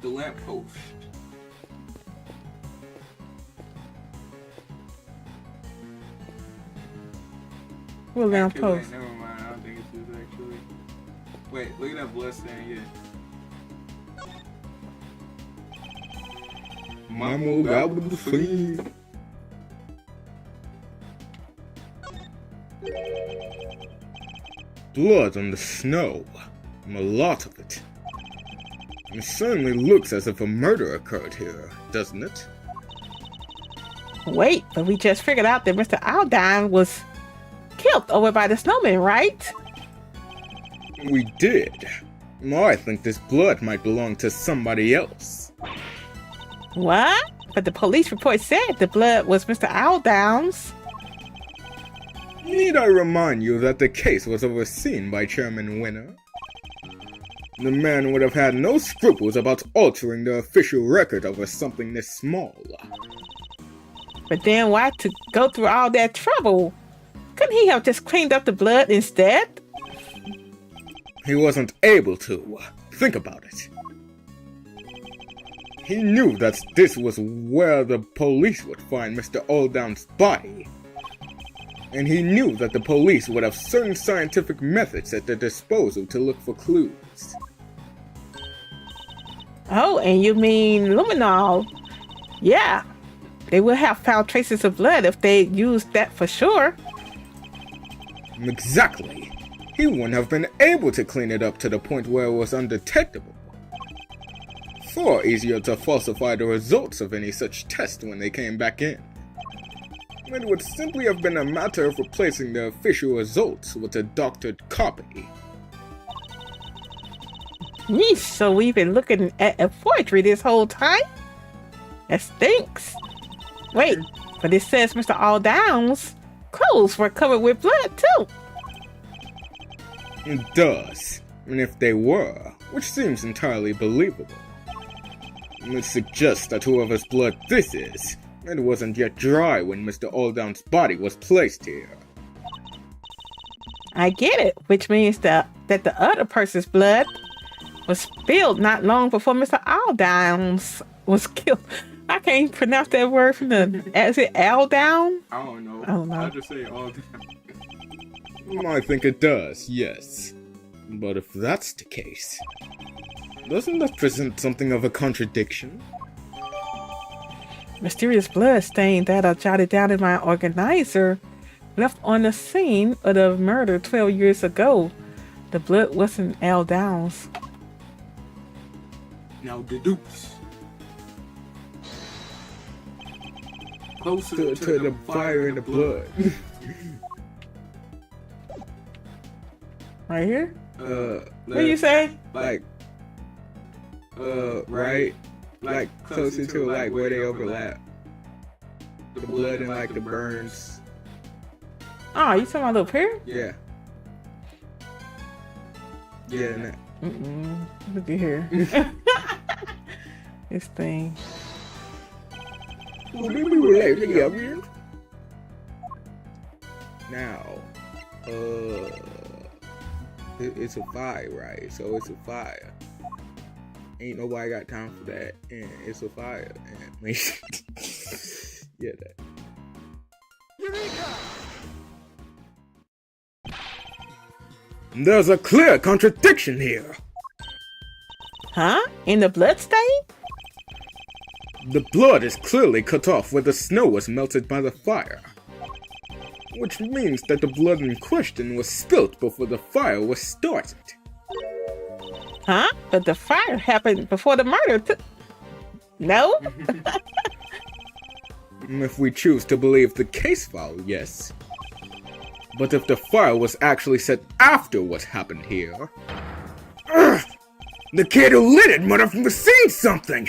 The lamppost. What lamppost? Never mind. I don't think it's this actually. Wait, look at that blood stain. Yeah. Mama got with the fee. Blood on the snow. A lot of it. It certainly looks as if a murder occurred here, doesn't it? Wait, but we just figured out that Mr. Aldine was killed over by the snowman, right? We did. I think this blood might belong to somebody else. What? But the police report said the blood was Mr. Owldown's. Need I remind you that the case was overseen by Chairman Winner? The man would have had no scruples about altering the official record over something this small. But then why to go through all that trouble? Couldn't he have just cleaned up the blood instead? He wasn't able to. Think about it. He knew that this was where the police would find Mr. Owldown's body. And he knew that the police would have certain scientific methods at their disposal to look for clues. Oh, and you mean luminol? Yeah, they would have found traces of blood if they used that for sure. Exactly. He wouldn't have been able to clean it up to the point where it was undetectable. Far easier to falsify the results of any such test when they came back in. It would simply have been a matter of replacing the official results with a doctored copy. Yeesh, so we've been looking at a forgery this whole time? That stinks. Wait, but it says Mr. Owldown's clothes were covered with blood too. It does, and if they were, which seems entirely believable, it suggests that whoever's blood this is, it wasn't yet dry when Mr. Owldown's body was placed here. I get it, which means that the other person's blood was spilled not long before Mr. Owldown's was killed. I can't pronounce that word from the. Is it Owldown? I don't know. I don't know. I just say Owldown. I think it does, yes. But if that's the case, doesn't that present something of a contradiction? Mysterious blood stain that I jotted down in my organizer left on the scene of the murder 12 years ago. The blood wasn't Owldown's. Now deduce. Closer To the fire in the blood. Right here? What What do you say? Right? Like closer to like where they overlap. The blood and like the burns. Oh, you talking about up here? Yeah. Yeah, and that. Look at here. This thing. Now, it's a fire, right? So it's a fire. Ain't nobody got time for that, and it's a fire. And yeah, that. Eureka! There's a clear contradiction here. Huh? In the blood stain? The blood is clearly cut off where the snow was melted by the fire. Which means that the blood in question was spilt before the fire was started. Huh? But the fire happened before the murder. No? If we choose to believe the case file, yes. But if the fire was actually set after what happened here... the kid who lit it might have seen something!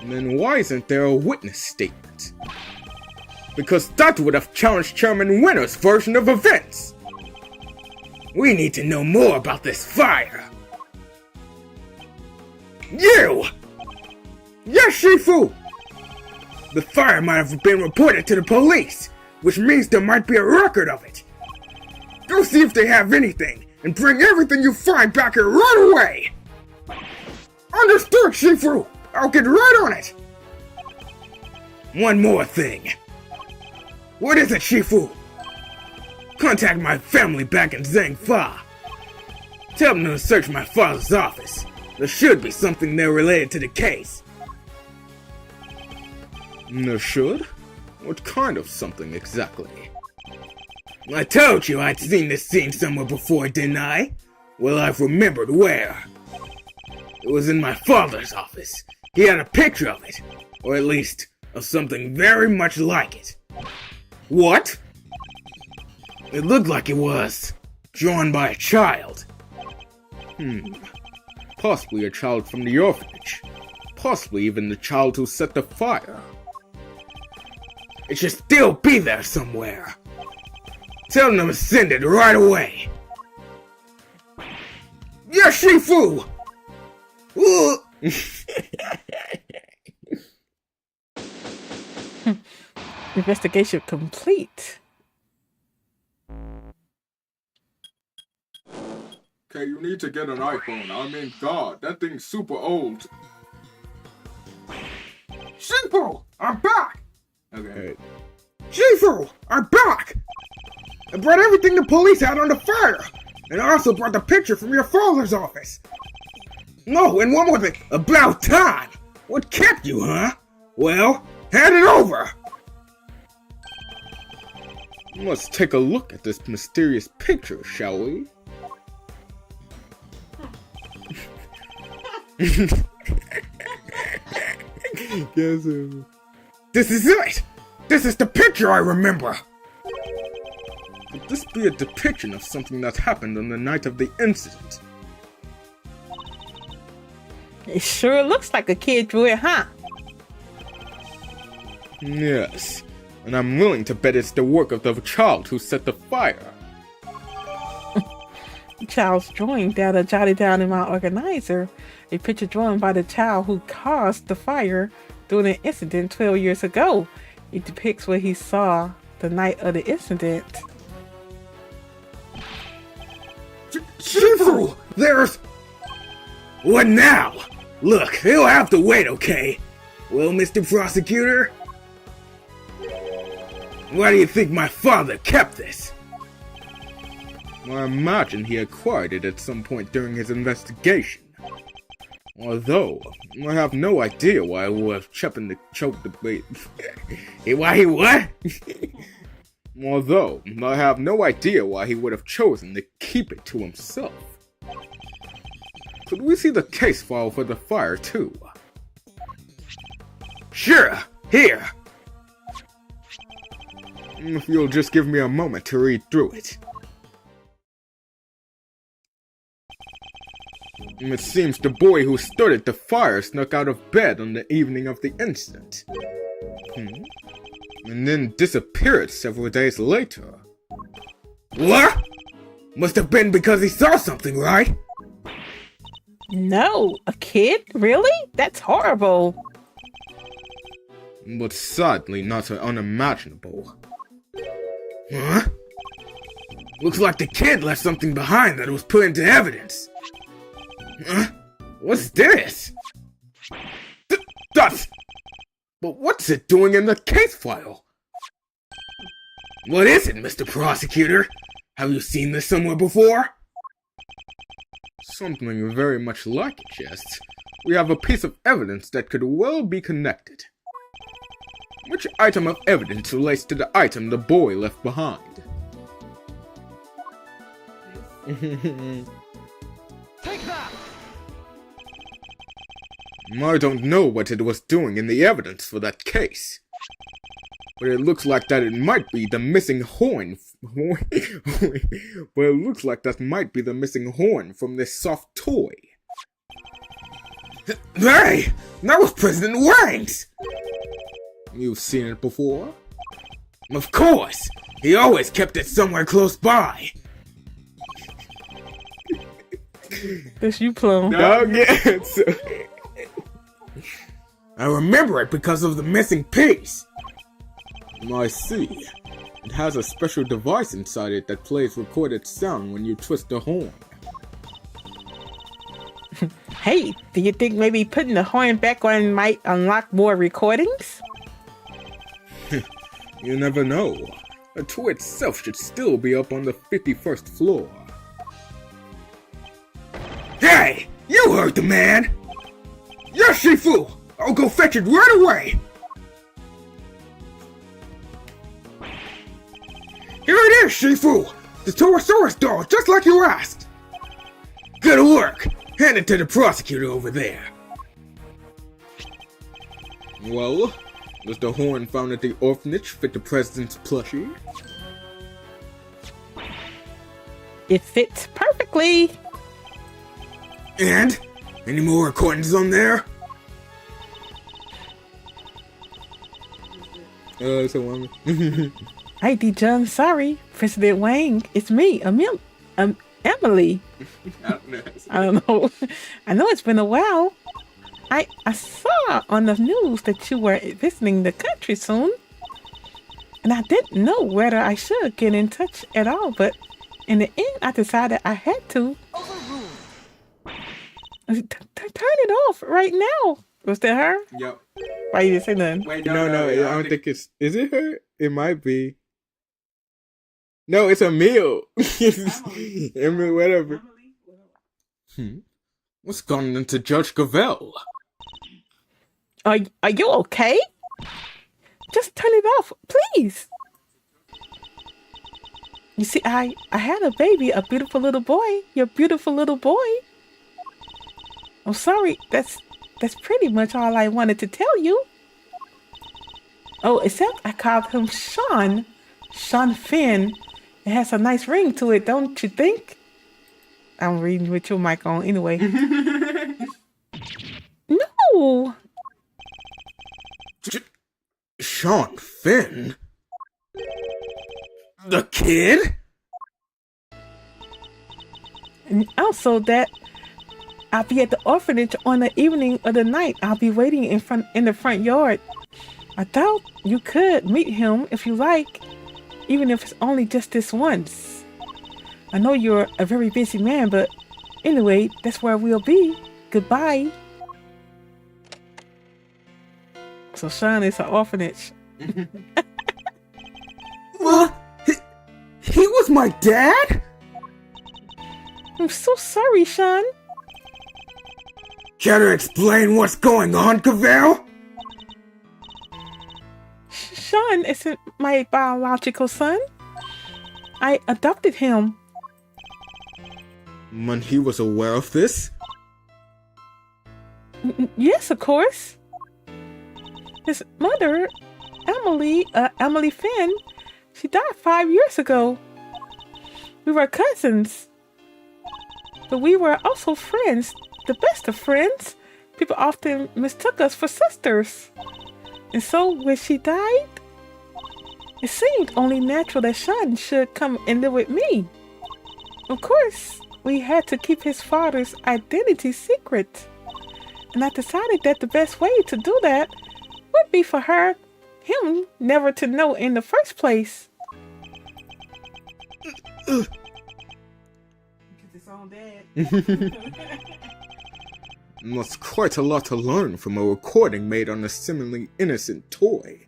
Then why isn't there a witness statement? Because that would have challenged Chairman Winner's version of events! We need to know more about this fire! You! Yes, Shifu! The fire might have been reported to the police, which means there might be a record of it. Go see if they have anything, and bring everything you find back here right away! Understood, Shifu! I'll get right on it! One more thing. What is it, Shifu? Contact my family back in Zhangfa. Tell them to search my father's office. There should be something there related to the case. There should? What kind of something exactly? I told you I'd seen this scene somewhere before, didn't I? Well, I've remembered where. It was in my father's office. He had a picture of it, or at least of something very much like it. What? It looked like it was. drawn by a child. Possibly a child from the orphanage. Possibly even the child who set the fire. It should still be there somewhere. Tell them to send it right away. Yes, Shifu! Investigation complete. Okay, you need to get an iPhone. I mean, God, that thing's super old. Shifu, I'm back! Okay. Shifu, I'm back! I brought everything the police had on the fire! And I also brought the picture from your father's office! No, and one more thing, about time! What kept you, huh? Well, hand it over! Let's take a look at this mysterious picture, shall we? This is it! This is the picture I remember! Could this be a depiction of something that happened on the night of the incident? It sure looks like a kid drew it, huh? Yes, and I'm willing to bet it's the work of the child who set the fire. Child's drawing data jotted down in my organizer. A picture drawn by the child who caused the fire during an incident 12 years ago. It depicts what he saw the night of the incident. Shifu! There's... What now? Look, he'll have to wait, okay? Well, Mr. Prosecutor? Why do you think my father kept this? I imagine he acquired it at some point during his investigation. Although, I have no idea why he would have choked the Why he what? Although, I have no idea why he would have chosen to keep it to himself. Could we see the case file for the fire, too? Sure, here. If you'll just give me a moment to read through it. It seems the boy who started the fire snuck out of bed on the evening of the incident. And then disappeared several days later. What? Must have been because he saw something, right? No, a kid? Really? That's horrible. But sadly not so unimaginable. Huh? Looks like the kid left something behind that was put into evidence. Huh? What's this? That's... But what's it doing in the case file? What is it, Mr. Prosecutor? Have you seen this somewhere before? Something very much like it, yes. We have a piece of evidence that could well be connected. Which item of evidence relates to the item the boy left behind? Take that! I don't know what it was doing in the evidence for that case. But it looks like that it might be the missing horn. But it looks like that might be the missing horn from this soft toy. Hey! That was President Wang's! You've seen it before? Of course! He always kept it somewhere close by. That's you, Plum. I remember it because of the missing piece. I see. It has a special device inside it that plays recorded sound when you twist the horn. Hey, do you think maybe putting the horn back on might unlock more recordings? You never know. The toy itself should still be up on the 51st floor. Hey! You heard the man! Yes, Shifu! I'll go fetch it right away! Here it is, Shifu! The Torosaurus doll, just like you asked! Good work! Hand it to the prosecutor over there. Well, does the horn found at the orphanage fit the president's plushie? It fits perfectly. And? Any more recordings on there? It's a woman. Hi, D-Jung. Sorry, President Wang. It's me, Emily. I don't know. I know it's been a while. I saw on the news that you were visiting the country soon. And I didn't know whether I should get in touch at all, but in the end, I decided I had to. Turn it off right now. Was that her? Yep. Why you didn't say nothing? Wait, no, I don't think it's. Is it her? It might be. No, it's Emil. Emil, whatever. What's gone into Judge Gavel? Are you okay? Just turn it off, please. You see, I had a baby, a beautiful little boy. Your beautiful little boy. I'm sorry. That's pretty much all I wanted to tell you. Oh, except I called him Sean. Sean Finn. It has a nice ring to it, don't you think? I'm reading with your mic on anyway. No. Sean Finn? The kid? And also that I'll be at the orphanage on the evening of the night. I'll be waiting in the front yard. I thought you could meet him if you like, even if it's only just this once. I know you're a very busy man, but anyway, that's where we'll be. Goodbye. So Sean is an orphanage. What? He was my dad? I'm so sorry, Sean. Care to explain what's going on, Gavel? Sean isn't my biological son. I adopted him. And he was aware of this? Yes, of course. His mother, Emily Finn, she died 5 years ago. We were cousins. But we were also friends, the best of friends. People often mistook us for sisters. And so when she died, it seemed only natural that Sean should come and live with me. Of course, we had to keep his father's identity secret. And I decided that the best way to do that would be for him never to know in the first place. Because it's on dad. That's quite a lot to learn from a recording made on a seemingly innocent toy.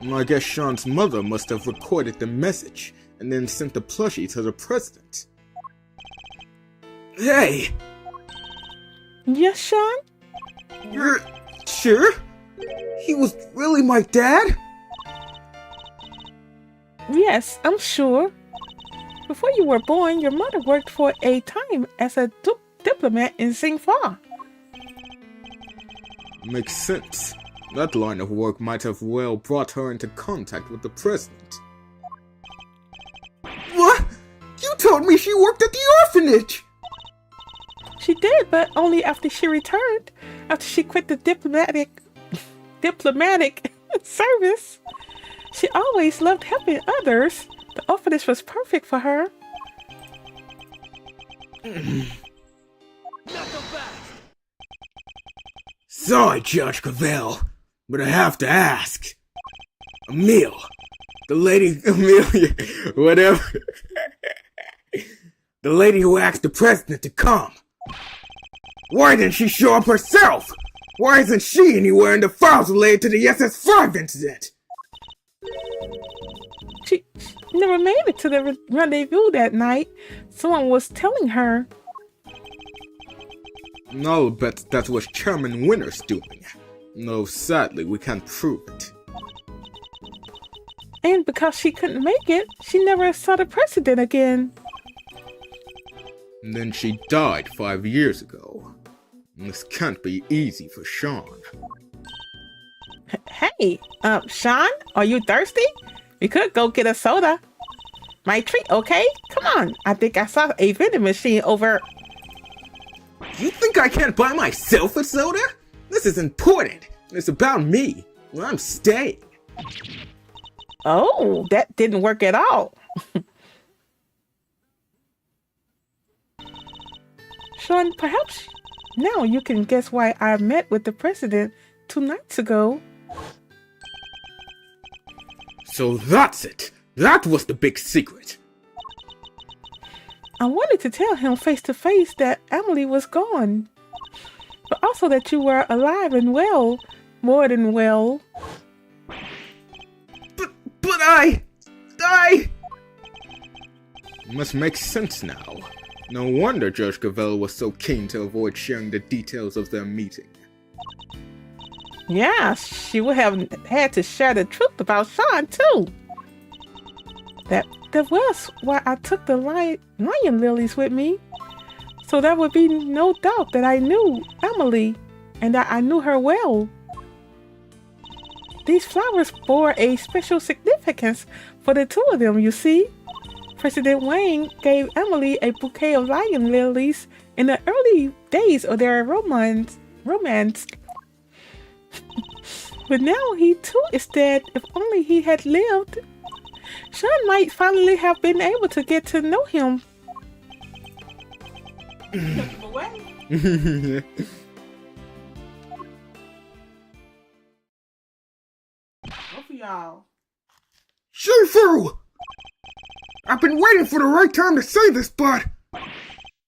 I guess Sean's mother must have recorded the message and then sent the plushie to the president. Hey! Yes, Sean? You're sure? He was really my dad? Yes, I'm sure. Before you were born, your mother worked for a time as a diplomat in Xingfa. Makes sense. That line of work might have well brought her into contact with the president. What? You told me she worked at the orphanage! She did, but only after she returned. After she quit the diplomatic service. She always loved helping others. The orphanage was perfect for her. Sorry, Judge Cavell, but I have to ask. Emil, the lady, Amelia, whatever. The lady who asked the president to come. Why didn't she show up herself? Why isn't she anywhere in the files related to the SS5 incident? She never made it to the rendezvous that night. Someone was telling her. No, but that was Chairman Winter's doing. No, sadly, we can't prove it. And because she couldn't make it, she never saw the president again. And then she died 5 years ago. This can't be easy for Sean. Hey, Sean, are you thirsty? We could go get a soda. my treat, okay? Come on. I think I saw a vending machine over. You think I can't buy myself a soda? This is important. It's about me. Well, I'm staying. Oh, that didn't work at all. Schene, perhaps now you can guess why I met with the president 2 nights ago. So that's it. That was the big secret. I wanted to tell him face to face that Emily was gone, but also that you were alive and well, more than well. But I... Must make sense now. No wonder Judge Gavel was so keen to avoid sharing the details of their meeting. Yeah, she would have had to share the truth about Schene too. That was why I took the lion lilies with me. So there would be no doubt that I knew Emily and that I knew her well. These flowers bore a special significance for the two of them, you see. President Wang gave Emily a bouquet of lion lilies in the early days of their romance. But now he too is dead. If only he had lived, Schene might finally have been able to get to know him. Both of y'all. Shifu! I've been waiting for the right time to say this, but...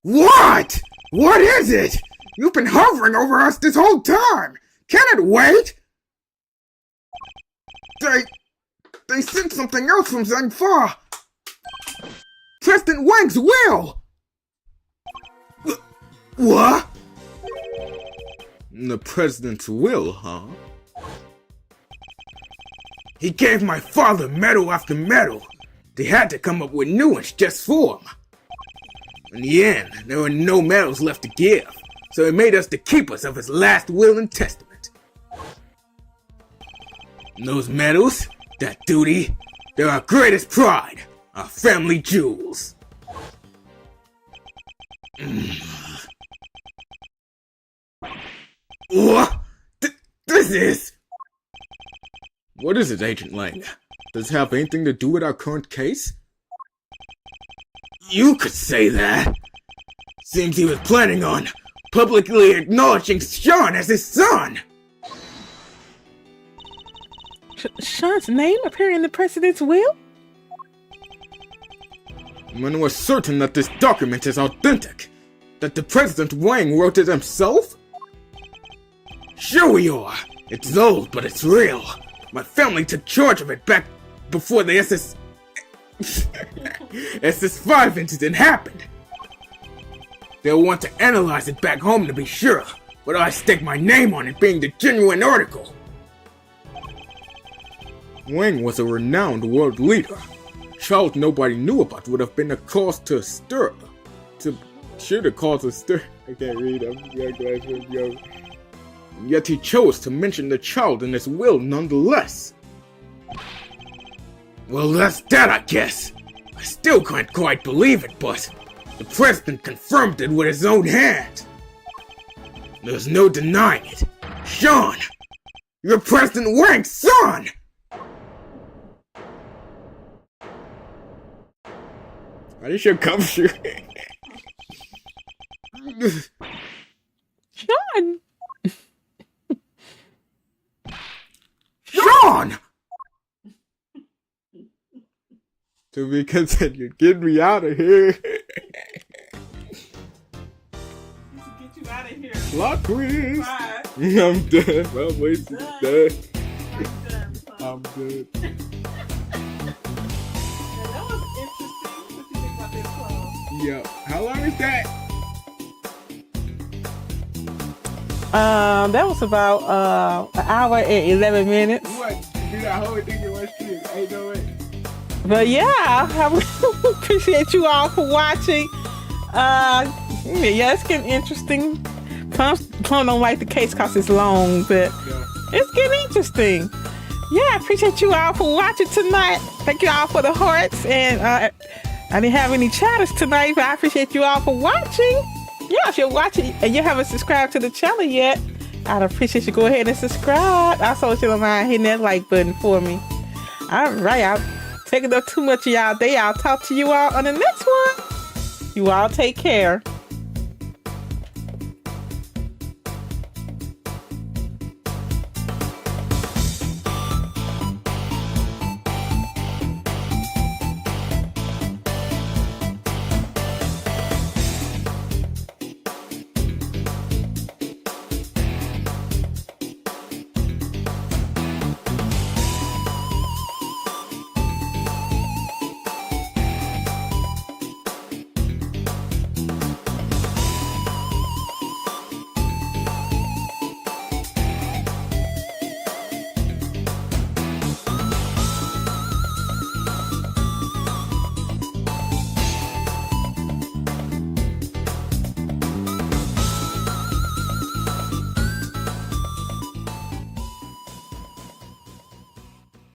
What? What is it? You've been hovering over us this whole time! Can it wait? They sent something else from Zhangfa! President Wang's will! What? The president's will, huh? He gave my father medal after medal. They had to come up with new ones just for him. In the end, there were no medals left to give, so he made us the keepers of his last will and testament. And those medals, that duty, they're our greatest pride, our family jewels. What? This is... What is it, Agent Lang? Does it have anything to do with our current case? You could say that. Seems he was planning on publicly acknowledging Schene as his son. Schene's name appearing in the president's will? When we're certain that this document is authentic, that the President Wang wrote it himself? Sure we are. It's old, but it's real. My family took charge of it back before the SS5 incident happened. They'll want to analyze it back home to be sure, but I stake my name on it being the genuine article. Wang was a renowned world leader. Child nobody knew about would have been a cause to stir. I can't read. Yet he chose to mention the child in his will nonetheless. Well, that's that, I guess. I still can't quite believe it, but the president confirmed it with his own hand. There's no denying it. Schene, you're President Wang's son! Are you sure come sure? Schene! Schene! To be continued. Get me out of here. Get you out of here. Plot twist. Bye. I'm done. My voice is done. I'm done. That was interesting. What you think about this club? Yeah. How long is that? That was about an hour and 11 minutes. What? Do that whole thing in one stream. Ain't no way. But yeah, I appreciate you all for watching. Yeah, it's getting interesting. Plum don't like the case because it's long, but it's getting interesting. yeah, I appreciate you all for watching tonight. Thank you all for the hearts. And I didn't have any chatters tonight, but I appreciate you all for watching. Yeah, if you're watching and you haven't subscribed to the channel yet, I'd appreciate you go ahead and subscribe. Also, if you don't mind hitting that like button for me. All right, I'll taking up too much of y'all day. I'll talk to you all on the next one. You all take care.